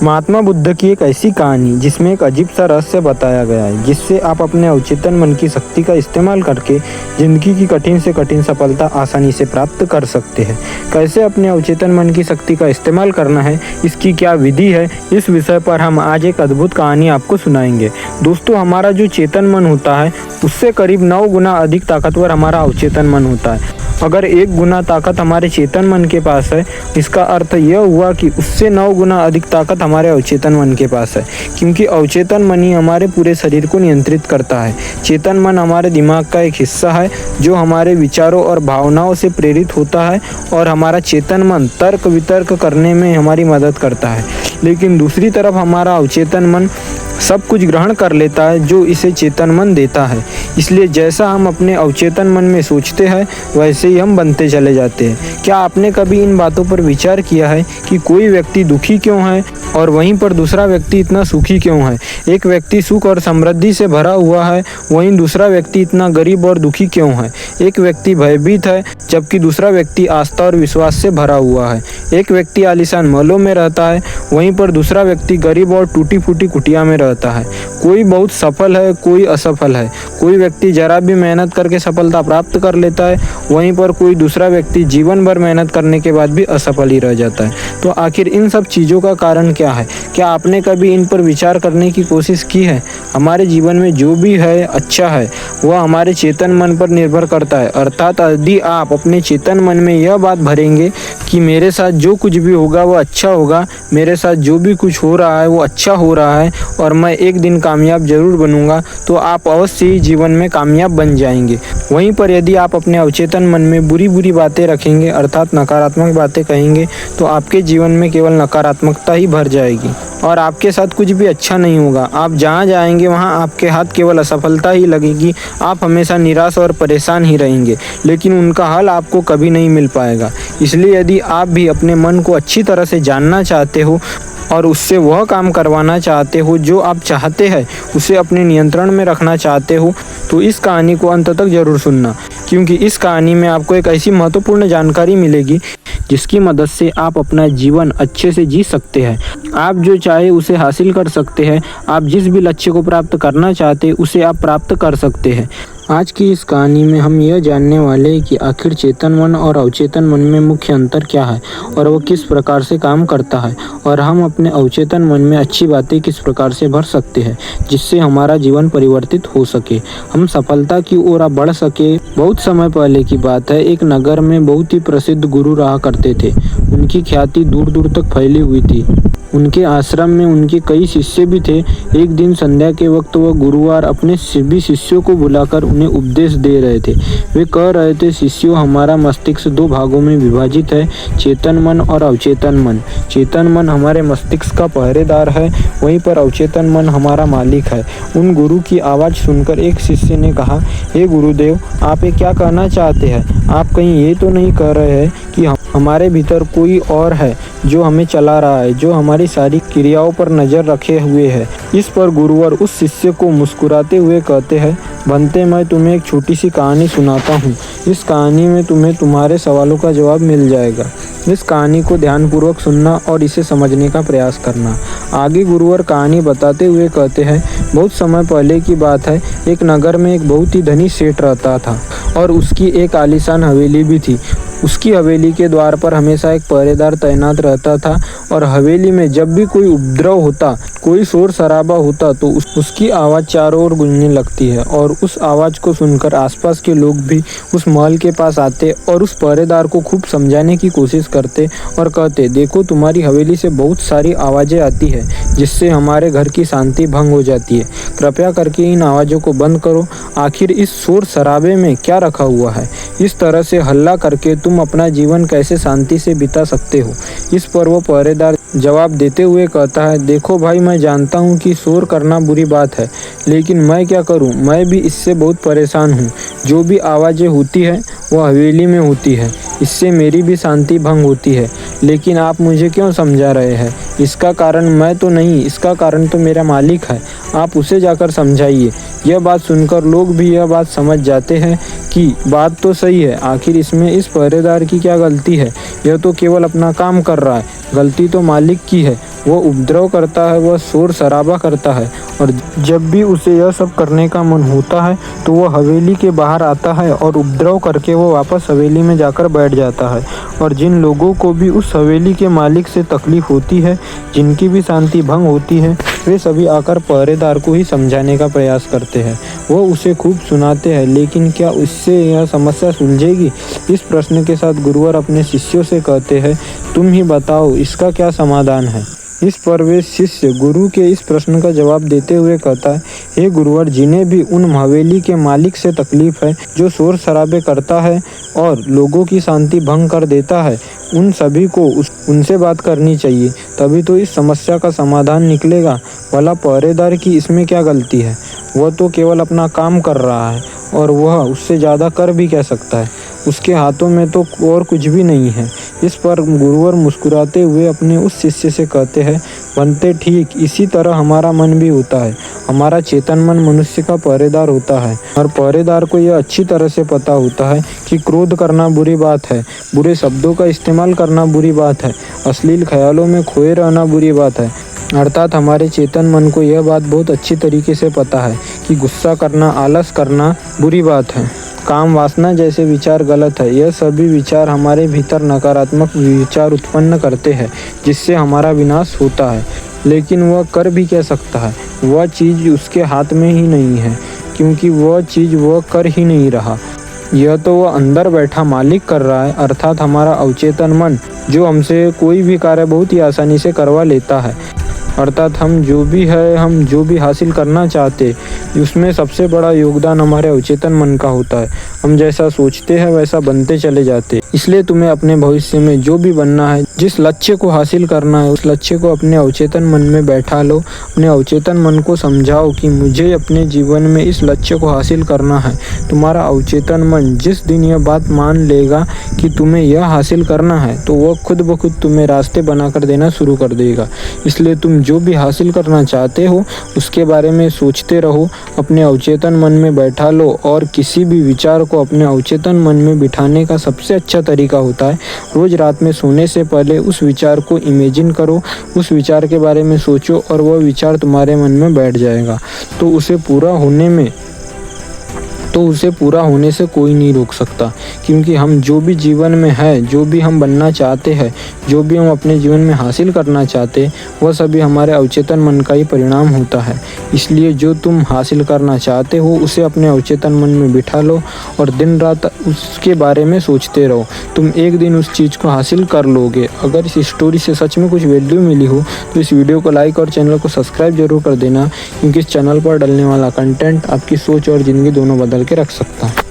महात्मा बुद्ध की एक ऐसी कहानी जिसमें एक अजीब सा रहस्य बताया गया है, जिससे आप अपने अवचेतन मन की शक्ति का इस्तेमाल करके जिंदगी की कठिन से कठिन सफलता आसानी से प्राप्त कर सकते हैं। कैसे अपने अवचेतन मन की शक्ति का इस्तेमाल करना है, इसकी क्या विधि है, इस विषय पर हम आज एक अद्भुत कहानी आपको सुनाएंगे। दोस्तों, हमारा जो चेतन मन होता है उससे करीब 9 गुना अधिक ताकतवर हमारा अवचेतन मन होता है। अगर 1 गुना ताकत हमारे चेतन मन के पास है, इसका अर्थ यह हुआ कि उससे 9 गुना अधिक ताकत हमारे अवचेतन मन के पास है, क्योंकि अवचेतन मन ही हमारे पूरे शरीर को नियंत्रित करता है। चेतन मन हमारे दिमाग का एक हिस्सा है जो हमारे विचारों और भावनाओं से प्रेरित होता है, और हमारा चेतन मन तर्क वितर्क करने में हमारी मदद करता है। लेकिन दूसरी तरफ हमारा अवचेतन मन सब कुछ ग्रहण कर लेता है जो इसे चेतन मन देता है। इसलिए जैसा हम अपने अवचेतन मन में सोचते हैं वैसे ही हम बनते चले जाते हैं। क्या आपने कभी इन बातों पर विचार किया है कि कोई व्यक्ति दुखी क्यों है और वहीं पर दूसरा व्यक्ति इतना सुखी क्यों है? एक व्यक्ति सुख और समृद्धि से भरा हुआ है, वहीं दूसरा व्यक्ति इतना गरीब और दुखी क्यों है? एक व्यक्ति भयभीत है जबकि दूसरा व्यक्ति आस्था और विश्वास से भरा हुआ है। एक व्यक्ति आलीशान महलों में रहता है, वहीं पर दूसरा व्यक्ति गरीब और टूटी फूटी कुटिया में रहता है। कोई बहुत सफल है, कोई असफल है। कोई व्यक्ति जरा भी मेहनत करके सफलता प्राप्त कर लेता है, वहीं पर कोई दूसरा व्यक्ति जीवन भर मेहनत करने के बाद भी असफल ही रह जाता है। तो आखिर इन सब चीज़ों का कारण क्या है? क्या आपने कभी इन पर विचार करने की कोशिश की है? हमारे जीवन में जो भी है अच्छा है वह हमारे चेतन मन पर निर्भर करता है। अर्थात यदि आप अपने चेतन मन में यह बात भरेंगे कि मेरे साथ जो कुछ भी होगा वह अच्छा होगा, मेरे साथ जो भी कुछ हो रहा है वो अच्छा हो रहा है और मैं एक दिन कामयाब जरूर बनूंगा, तो आप अवश्य ही जीवन में कामयाब बन जाएंगे। वहीं पर यदि आप अपने अवचेतन मन में बुरी बुरी बातें रखेंगे, अर्थात नकारात्मक बातें कहेंगे, तो आपके जीवन में केवल नकारात्मकता ही भर जाएगी और आपके साथ कुछ भी अच्छा नहीं होगा। आप जहाँ जाएंगे वहाँ आपके हाथ केवल असफलता ही लगेगी। आप हमेशा निराश और परेशान ही रहेंगे, लेकिन उनका हल आपको कभी नहीं मिल पाएगा। इसलिए यदि आप भी अपने मन को अच्छी तरह से जानना चाहते हो और उससे वह काम करवाना चाहते हो जो आप चाहते हैं, उसे अपने नियंत्रण में रखना चाहते हो, तो इस कहानी को अंत तक जरूर सुनना, क्योंकि इस कहानी में आपको एक ऐसी महत्वपूर्ण जानकारी मिलेगी जिसकी मदद से आप अपना जीवन अच्छे से जी सकते हैं। आप जो चाहे उसे हासिल कर सकते हैं। आप जिस भी लक्ष्य को प्राप्त करना चाहते हैं उसे आप प्राप्त कर सकते हैं। आज की इस कहानी में हम यह जानने वाले हैं कि आखिर चेतन मन और अवचेतन मन में मुख्य अंतर क्या है और वह किस प्रकार से काम करता है, और हम अपने अवचेतन मन में अच्छी बातें किस प्रकार से भर सकते हैं जिससे हमारा जीवन परिवर्तित हो सके, हम सफलता की ओर बढ़ सके। बहुत समय पहले की बात है, एक नगर में बहुत ही प्रसिद्ध गुरु रहा करते थे। उनकी ख्याति दूर दूर तक फैली हुई थी। उनके आश्रम में उनके कई शिष्य भी थे। एक दिन संध्या के वक्त वह गुरुवार अपने सभी शिष्यों को बुलाकर उन्हें उपदेश दे रहे थे। वे कह रहे थे, शिष्यों, हमारा मस्तिष्क 2 भागों में विभाजित है, चेतन मन और अवचेतन मन। चेतन मन हमारे मस्तिष्क का पहरेदार है, वहीं पर अवचेतन मन हमारा मालिक है। उन गुरु की आवाज़ सुनकर एक शिष्य ने कहा, हे गुरुदेव, आप ये क्या कहना चाहते हैं? आप कहीं ये तो नहीं कह रहे हैं कि हमारे भीतर कोई और है जो हमें चला रहा है, जो हमारी सारी क्रियाओं पर नज़र रखे हुए है? इस पर गुरुवर उस शिष्य को मुस्कुराते हुए कहते हैं, बनते, मैं तुम्हें एक छोटी सी कहानी सुनाता हूँ। इस कहानी में तुम्हें तुम्हारे सवालों का जवाब मिल जाएगा। इस कहानी को ध्यानपूर्वक सुनना और इसे समझने का प्रयास करना। आगे गुरुवर कहानी बताते हुए कहते हैं, बहुत समय पहले की बात है, एक नगर में एक बहुत ही धनी सेठ रहता था और उसकी एक आलीशान हवेली भी थी। उसकी हवेली के द्वार पर हमेशा एक पहरेदार तैनात रहता था और हवेली में जब भी कोई उपद्रव होता, कोई शोर शराबा होता, तो उसकी आवाज़ चारों ओर गूंजने लगती है और उस आवाज़ को सुनकर आसपास के लोग भी उस महल के पास आते और उस पहरेदार को खूब समझाने की कोशिश करते और कहते, देखो, तुम्हारी हवेली से बहुत सारी आवाज़ें आती है जिससे हमारे घर की शांति भंग हो जाती है। कृपया करके इन आवाज़ों को बंद करो। आखिर इस शोर शराबे में क्या रखा हुआ है? इस तरह से हल्ला करके तुम अपना जीवन कैसे शांति से बिता सकते हो? इस पर वो पहरेदार जवाब देते हुए कहता है, देखो भाई, मैं जानता हूँ कि शोर करना बुरी बात है, लेकिन मैं क्या करूँ? मैं भी इससे बहुत परेशान हूँ। जो भी आवाज़ें होती है वह हवेली में होती है, इससे मेरी भी शांति भंग होती है। लेकिन आप मुझे क्यों समझा रहे हैं? इसका कारण मैं तो नहीं, इसका कारण तो मेरा मालिक है। आप उसे जाकर समझाइए। यह बात सुनकर लोग भी यह बात समझ जाते हैं कि बात तो सही है, आखिर इसमें इस पहरेदार की क्या गलती है? यह तो केवल अपना काम कर रहा है, गलती तो मालिक की है। वो उपद्रव करता है, वह शोर शराबा करता है, और जब भी उसे यह सब करने का मन होता है तो वह हवेली के बाहर आता है और उपद्रव करके वो वापस हवेली में जाकर बैठ जाता है। और जिन लोगों को भी उस हवेली के मालिक से तकलीफ़ होती है, जिनकी भी शांति भंग होती है, वे सभी आकर पहरेदार को ही समझाने का प्रयास करते हैं। वो उसे खूब सुनाते हैं, लेकिन क्या उससे यह समस्या सुलझेगी? इस प्रश्न के साथ गुरुवर अपने शिष्यों से कहते हैं, तुम ही बताओ इसका क्या समाधान है। इस पर वे शिष्य गुरु के इस प्रश्न का जवाब देते हुए कहता है, हे गुरुवर, जिन्हें भी उन हवेली के मालिक से तकलीफ है, जो शोर शराबे करता है और लोगों की शांति भंग कर देता है, उन सभी को उनसे बात करनी चाहिए, तभी तो इस समस्या का समाधान निकलेगा। भला पहरेदार की इसमें क्या गलती है? वह तो केवल अपना काम कर रहा है और वह उससे ज़्यादा कर भी क्या सकता है? उसके हाथों में तो और कुछ भी नहीं है। इस पर गुरुवर मुस्कुराते हुए अपने उस शिष्य से कहते हैं, बनते ठीक इसी तरह हमारा मन भी होता है। हमारा चेतन मन मनुष्य का पहरेदार होता है और पहरेदार को यह अच्छी तरह से पता होता है कि क्रोध करना बुरी बात है, बुरे शब्दों का इस्तेमाल करना बुरी बात है, अश्लील ख्यालों में खोए रहना बुरी बात है। अर्थात हमारे चेतन मन को यह बात बहुत अच्छी तरीके से पता है कि गुस्सा करना, आलस करना बुरी बात है, काम वासना जैसे विचार गलत है। यह सभी विचार हमारे भीतर नकारात्मक विचार उत्पन्न करते हैं, जिससे हमारा विनाश होता है। लेकिन वह कर भी क्या सकता है? वह चीज़ उसके हाथ में ही नहीं है, क्योंकि वह चीज़ वह कर ही नहीं रहा। यह तो वह अंदर बैठा मालिक कर रहा है, अर्थात हमारा अवचेतन मन, जो हमसे कोई भी कार्य बहुत ही आसानी से करवा लेता है। अर्थात हम जो भी हासिल करना चाहते, उसमें सबसे बड़ा योगदान हमारे अवचेतन मन का होता है। हम जैसा सोचते हैं वैसा बनते चले जाते। इसलिए तुम्हें अपने भविष्य में जो भी बनना है, जिस लक्ष्य को हासिल करना है, उस लक्ष्य को अपने अवचेतन मन में बैठा लो। अपने अवचेतन मन को समझाओ कि मुझे अपने जीवन में इस लक्ष्य को हासिल करना है। तुम्हारा अवचेतन मन जिस दिन यह बात मान लेगा कि तुम्हें यह हासिल करना है, तो वह खुद ब खुद तुम्हें रास्ते बनाकर देना शुरू कर देगा। इसलिए तुम जो भी हासिल करना चाहते हो उसके बारे में सोचते रहो, अपने अवचेतन मन में बैठा लो। और किसी भी विचार को अपने अवचेतन मन में बिठाने का सबसे अच्छा तरीका होता है, रोज़ रात में सोने से पहले उस विचार को इमेजिन करो, उस विचार के बारे में सोचो और वह विचार तुम्हारे मन में बैठ जाएगा। तो उसे पूरा होने से कोई नहीं रोक सकता, क्योंकि हम जो भी जीवन में है, जो भी हम बनना चाहते हैं, जो भी हम अपने जीवन में हासिल करना चाहते, वह सभी हमारे अवचेतन मन का ही परिणाम होता है। इसलिए जो तुम हासिल करना चाहते हो उसे अपने अवचेतन मन में बिठा लो और दिन रात उसके बारे में सोचते रहो। तुम एक दिन उस चीज़ को हासिल कर लोगे। अगर इस स्टोरी से सच में कुछ वैल्यू मिली हो तो इस वीडियो को लाइक और चैनल को सब्सक्राइब जरूर कर देना, क्योंकि इस चैनल पर डलने वाला कंटेंट आपकी सोच और ज़िंदगी दोनों बदल के रख सकता है।